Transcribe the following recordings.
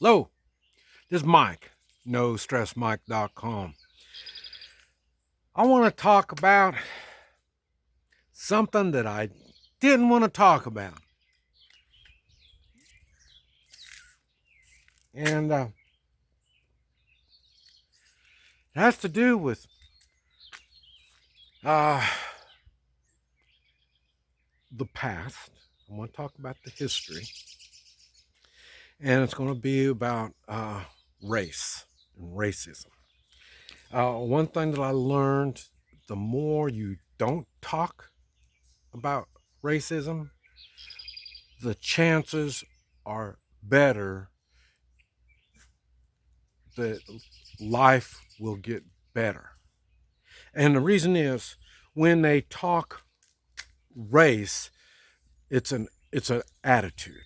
Hello, this is Mike, NoStressMike.com. I want to talk about something that I didn't want to talk about. And it has to do with the past. I want to talk about the history. And it's going to be about race and racism. One thing that I learned, the more you don't talk about racism, the chances are better that life will get better. And the reason is, when they talk race, it's an attitude.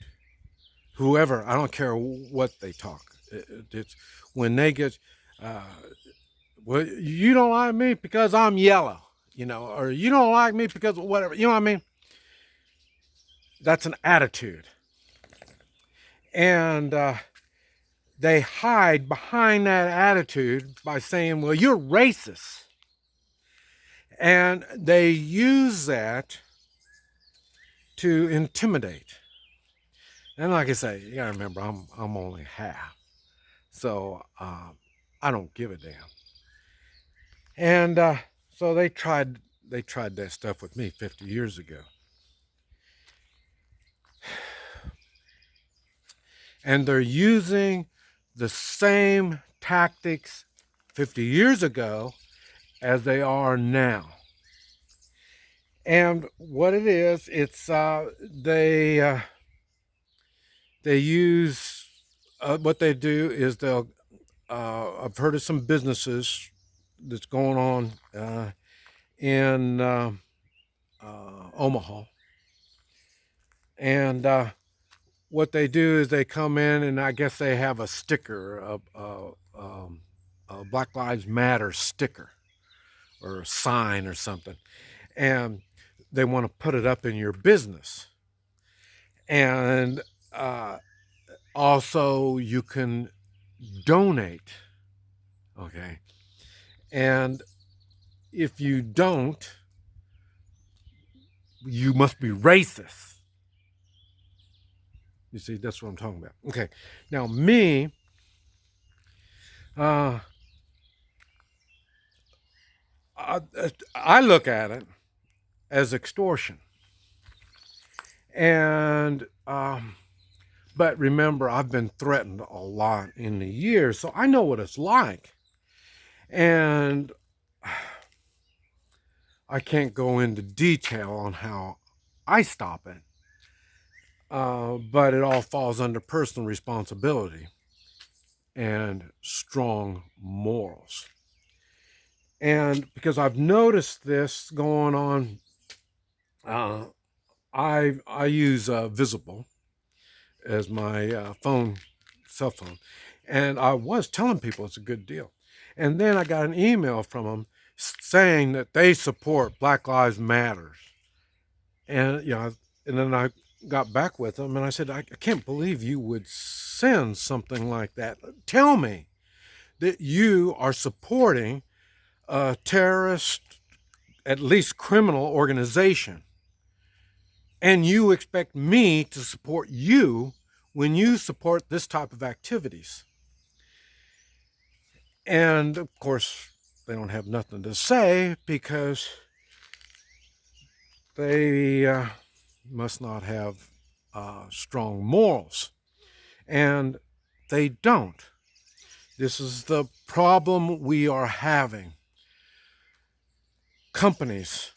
Whoever, I don't care what they talk. It's when they get, well, you don't like me because I'm yellow, or you don't like me because of whatever, you know what I mean? That's an attitude. And they hide behind that attitude by saying, well, you're racist. And they use that to intimidate. And like I say, you gotta remember, I'm only half. So I don't give a damn. And so they tried that stuff with me 50 years ago. And they're using the same tactics 50 years ago as they are now. And what it is, it's they use what they do is they'll I've heard of some businesses that's going on in Omaha, and what they do is they come in, and I guess they have a sticker, a Black Lives Matter sticker or a sign or something, and they want to put it up in your business. And also you can donate, okay? And if you don't, you must be racist. You see, that's what I'm talking about. Okay, now me, I look at it as extortion. And but remember, I've been threatened a lot in the years, so I know what it's like. And I can't go into detail on how I stop it, but it all falls under personal responsibility and strong morals. And because I've noticed this going on, I use Visible as my cell phone, and I was telling people it's a good deal. And then I got an email from them saying that they support Black Lives Matters. And and then I got back with them and I said, I can't believe you would send something like that. Tell me that you are supporting a terrorist, at least criminal organization, and you expect me to support you when you support this type of activities. And of course, they don't have nothing to say because they must not have strong morals. And they don't. This is the problem we are having. Companies,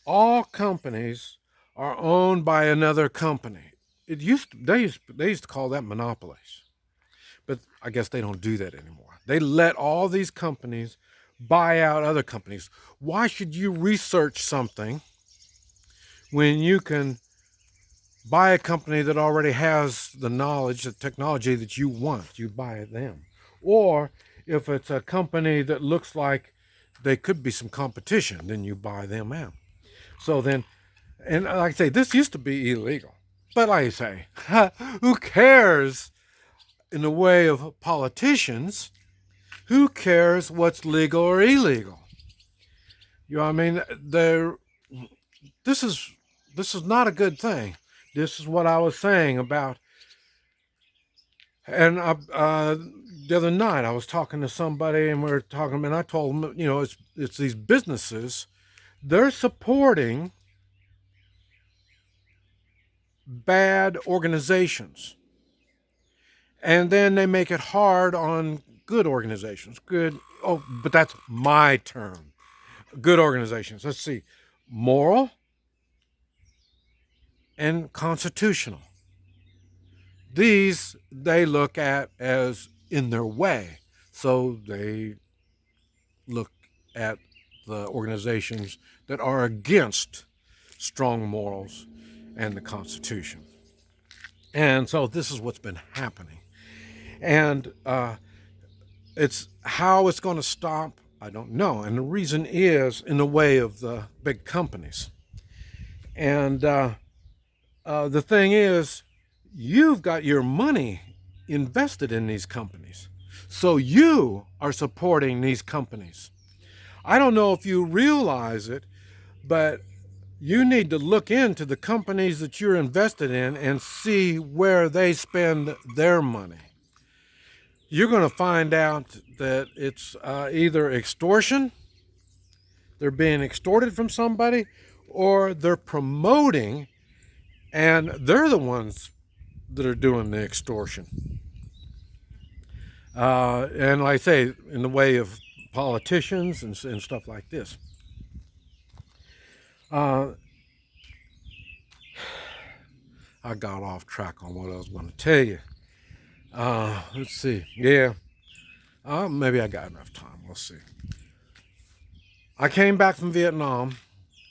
all companies are owned by another company. They used to call that monopolies, but I guess they don't do that anymore. They let all these companies buy out other companies. Why should you research something when you can buy a company that already has the knowledge, the technology that you want? You buy them. Or if it's a company that looks like they could be some competition, then you buy them out. So then, and like I say, this used to be illegal. But like I say, who cares in the way of politicians, who cares what's legal or illegal? You know what I mean? This is this is not a good thing. This is what I was saying about, and the other night I was talking to somebody, and we were talking, and I told them, it's these businesses, they're supporting bad organizations, and then they make it hard on good organizations. Good, oh, but that's my term. Good organizations. Let's see, moral and constitutional. These they look at as in their way. So they look at the organizations that are against strong morals and the Constitution. And so this is what's been happening. And it's how it's going to stop, I don't know. And the reason is in the way of the big companies. And the thing is, you've got your money invested in these companies. So you are supporting these companies. I don't know if you realize it, but you need to look into the companies that you're invested in and see where they spend their money. You're going to find out that it's either extortion, they're being extorted from somebody, or they're promoting, and they're the ones that are doing the extortion. And like I say, in the way of politicians and stuff like this. I got off track on what I was going to tell you. Let's see. Yeah. Maybe I got enough time. We'll see. I came back from Vietnam.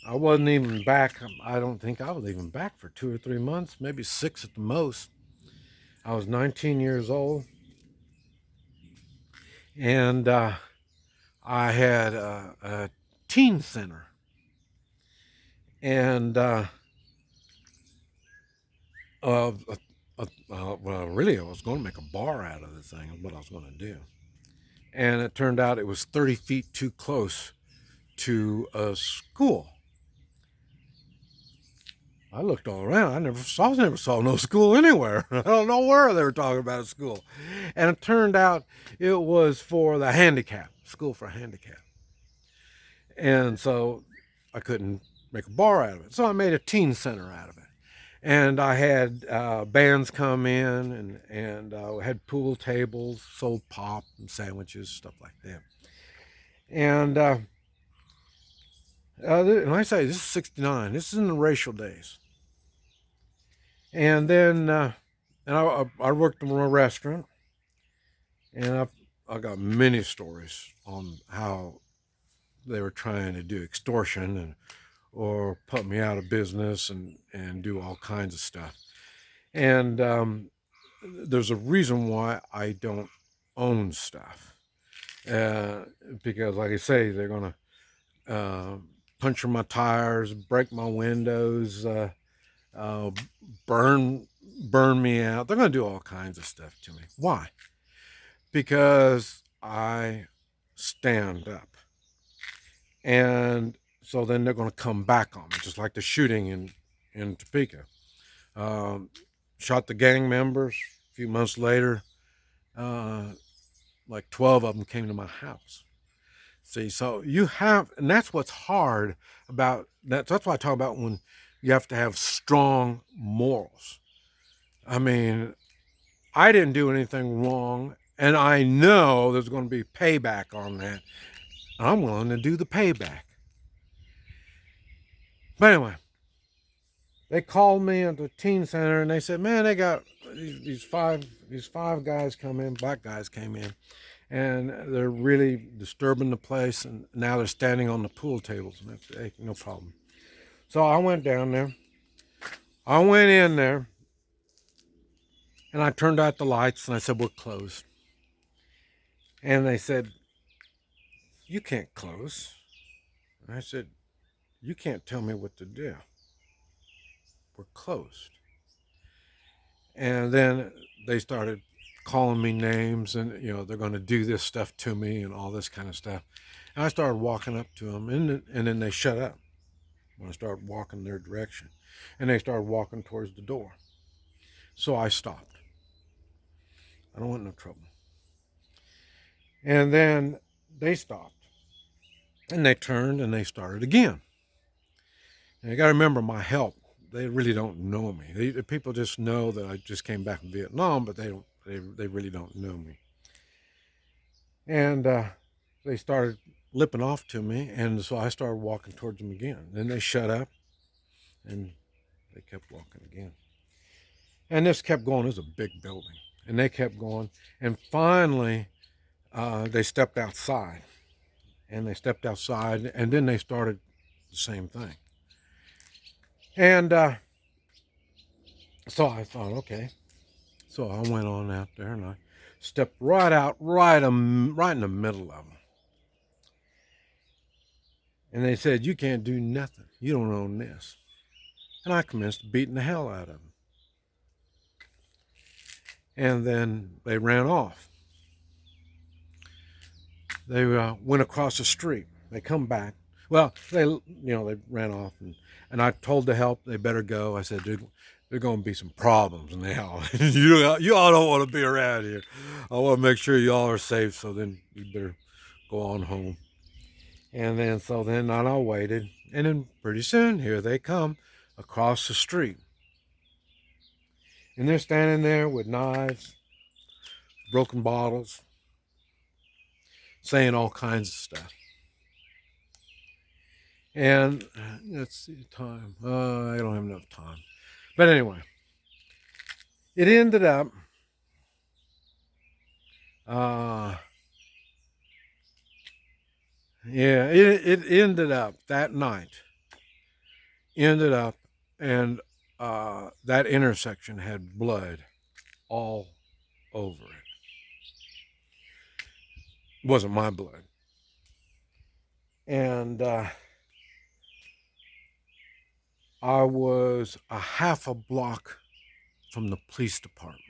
I wasn't even back. I don't think I was even back for 2 or 3 months, maybe 6 at the most. I was 19 years old. And I had a teen center. And well, really, I was going to make a bar out of the thing, is what I was going to do. And it turned out it was 30 feet too close to a school. I looked all around. I never saw no school anywhere. I don't know where they were talking about a school. And it turned out it was for the handicapped, school for handicapped. And so I couldn't make a bar out of it. So I made a teen center out of it. And I had bands come in and had pool tables, sold pop and sandwiches, stuff like that. And I say, this is 69. This is in the racial days. And then I worked in a restaurant, and I got many stories on how they were trying to do extortion or put me out of business and do all kinds of stuff. And there's a reason why I don't own stuff. Because, like I say, they're going to puncture my tires, break my windows, burn me out. They're going to do all kinds of stuff to me. Why? Because I stand up. And so then they're going to come back on me, just like the shooting in Topeka. Shot the gang members. A few months later, like 12 of them came to my house. See, so you have, and that's what's hard about that. That's why I talk about when you have to have strong morals. I mean, I didn't do anything wrong, and I know there's going to be payback on that. I'm willing to do the payback. But anyway, they called me at the teen center, and they said, man, they got these five guys come in, black guys came in, and they're really disturbing the place, and now they're standing on the pool tables. And I said, hey, no problem. So I went down there. I went in there, and I turned out the lights, and I said, we're closed. And they said, you can't close. And I said, you can't tell me what to do. We're closed. And then they started calling me names, and they're going to do this stuff to me and all this kind of stuff. And I started walking up to them, and then they shut up when I started walking their direction, and they started walking towards the door. So I stopped. I don't want no trouble. And then they stopped, and they turned, and they started again. And you got to remember my help. They really don't know me. People just know that I just came back from Vietnam, but they don't. They really don't know me. And they started lipping off to me, and so I started walking towards them again. Then they shut up, and they kept walking again. And this kept going. It was a big building, and they kept going. And finally, they stepped outside, and then they started the same thing. And so I thought, okay. So I went on out there, and I stepped right out, right in the middle of them. And they said, "You can't do nothing. You don't own this." And I commenced beating the hell out of them. And then they ran off. They went across the street. They come back. Well, they ran off, and I told the help they better go. I said, "Dude, there's going to be some problems now. you all don't want to be around here. I want to make sure you all are safe. So then you better go on home." And then I waited, and then pretty soon here they come across the street, and they're standing there with knives, broken bottles, saying all kinds of stuff. And let's see, time. I don't have enough time. But anyway, it ended up, it ended up that night, and that intersection had blood all over it. It wasn't my blood. And I was a half a block from the police department.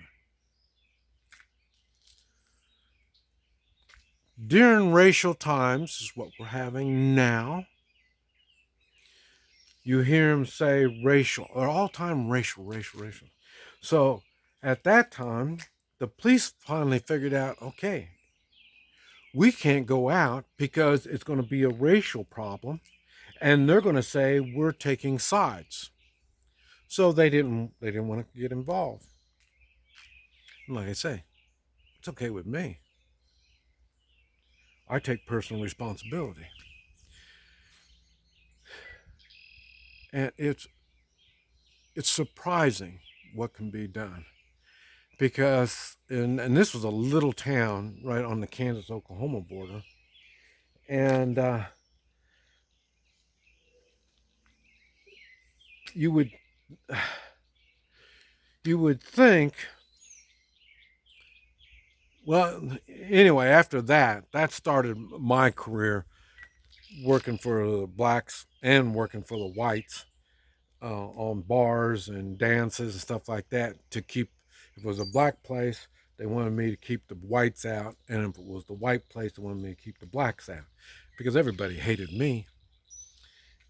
During racial times, is what we're having now, you hear them say racial, or all time racial. So at that time, the police finally figured out, okay, we can't go out because it's going to be a racial problem, and they're going to say we're taking sides. So they didn't want to get involved. And like I say, it's okay with me. I take personal responsibility. And it's surprising what can be done. Because, and this was a little town right on the Kansas-Oklahoma border. And you would think, well, anyway, after that started my career working for the blacks and working for the whites on bars and dances and stuff like that to keep, if it was a black place, they wanted me to keep the whites out, and if it was the white place, they wanted me to keep the blacks out, because everybody hated me.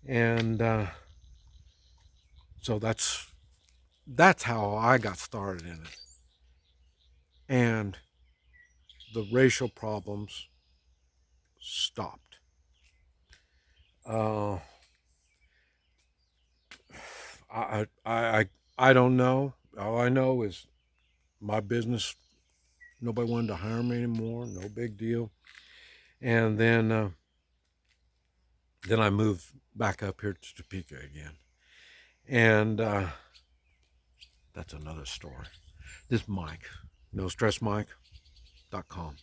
And so that's how I got started in it. And the racial problems stopped. I don't know. All I know is my business, nobody wanted to hire me anymore. No big deal. And then I moved back up here to Topeka again. And that's another story. This Mike, NoStressMike.com.